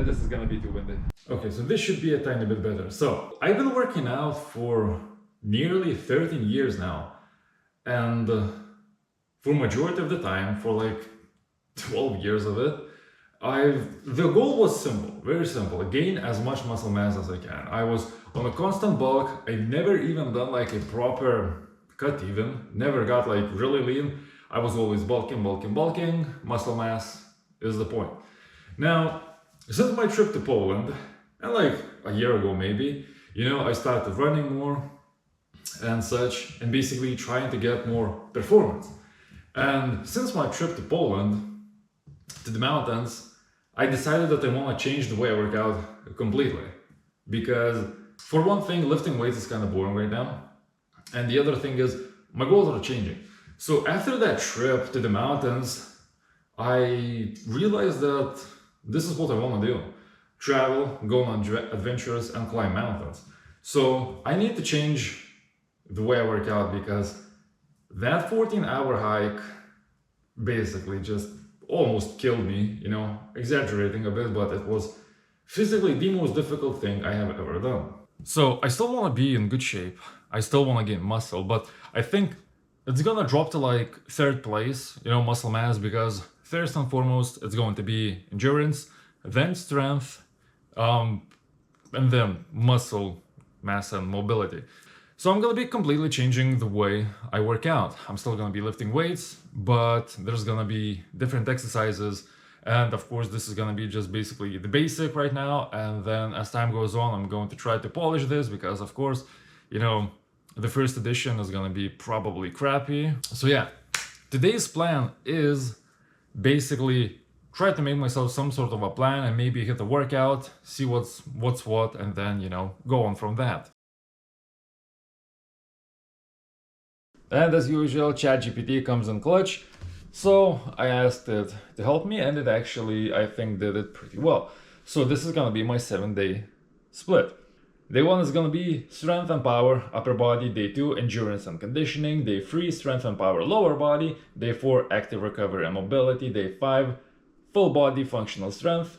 and this is gonna be too windy. Okay, so this should be a tiny bit better. So I've been working out for nearly 13 years now, and for majority of the time, for like 12 years of it, the goal was simple, very simple: gain as much muscle mass as I can. I was on a constant bulk. I've never even done like a proper cut, even never got like really lean. I was always bulking. Muscle mass is the point. Now, since my trip to Poland, and like a year ago maybe, I started running more and such, and basically trying to get more performance. And since my trip to Poland, to the mountains, I decided that I want to change the way I work out completely. Because for one thing, lifting weights is kind of boring right now. And the other thing is, my goals are changing. So after that trip to the mountains, I realized that this is what I want to do: travel, go on adventures, and climb mountains. So I need to change the way I work out, because that 14-hour hike basically just almost killed me, exaggerating a bit, but it was physically the most difficult thing I have ever done. So I still want to be in good shape. I still want to gain muscle, but I think it's gonna drop to like third place, muscle mass, because first and foremost, it's going to be endurance, then strength, and then muscle mass and mobility. So I'm gonna be completely changing the way I work out. I'm still gonna be lifting weights, but there's gonna be different exercises. And of course, this is gonna be just basically the basic right now. And then as time goes on, I'm going to try to polish this, because of course, the first edition is gonna be probably crappy. So yeah, today's plan is basically try to make myself some sort of a plan and maybe hit a workout, see what's what, and then, go on from that. And as usual, ChatGPT comes in clutch. So I asked it to help me, and it actually, I think, did it pretty well. So this is gonna be my 7-day split. Day 1 is gonna be strength and power, upper body. Day 2, endurance and conditioning. Day 3, strength and power, lower body. Day 4, active recovery and mobility. Day 5, full body functional strength.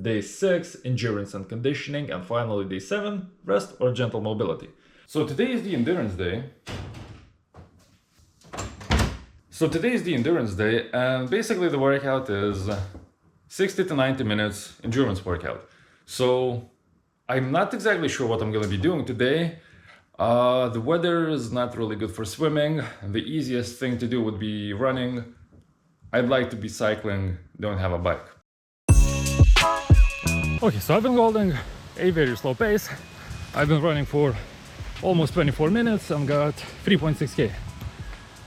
Day 6, endurance and conditioning. And finally, day 7, rest or gentle mobility. So today is the endurance day. And basically the workout is 60 to 90 minutes endurance workout. So I'm not exactly sure what I'm going to be doing today. The weather is not really good for swimming. The easiest thing to do would be running. I'd like to be cycling, don't have a bike. Okay, so I've been holding a very slow pace. I've been running for almost 24 minutes and got 3.6K.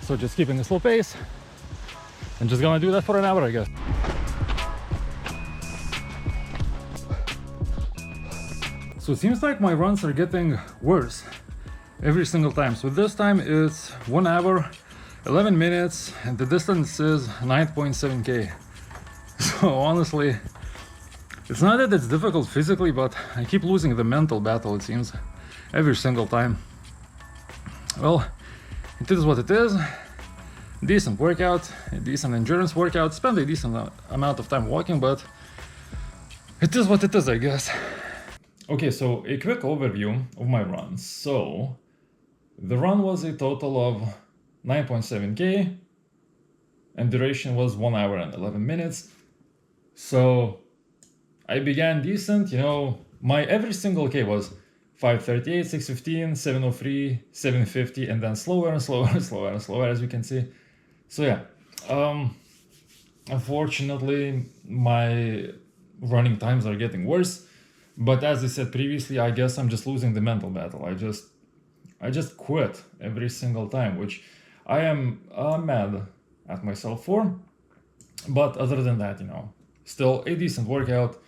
So just keeping a slow pace and just gonna do that for an hour, I guess. So it seems like my runs are getting worse every single time. So this time it's 1 hour, 11 minutes, and the distance is 9.7K. So honestly, it's not that it's difficult physically, but I keep losing the mental battle, it seems, every single time. Well, it is what it is. Decent workout, a decent endurance workout. Spend a decent amount of time walking, but it is what it is, I guess. Okay, so a quick overview of my runs. So the run was a total of 9.7K and duration was 1 hour and 11 minutes. So I began decent, my every single K was 5:38, 6:15, 7:03, 7:50, and then slower and slower and slower and slower, as you can see. So yeah, unfortunately, my running times are getting worse. But as I said previously, I guess I'm just losing the mental battle. I just quit every single time, which I am mad at myself for. But other than that, still a decent workout.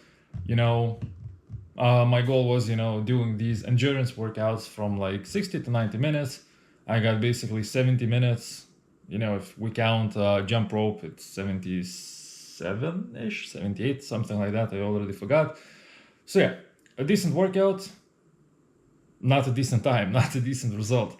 My goal was, doing these endurance workouts from like 60 to 90 minutes. I got basically 70 minutes. If we count jump rope, it's 77-ish, 78, something like that. I already forgot. So yeah, a decent workout, not a decent time, not a decent result.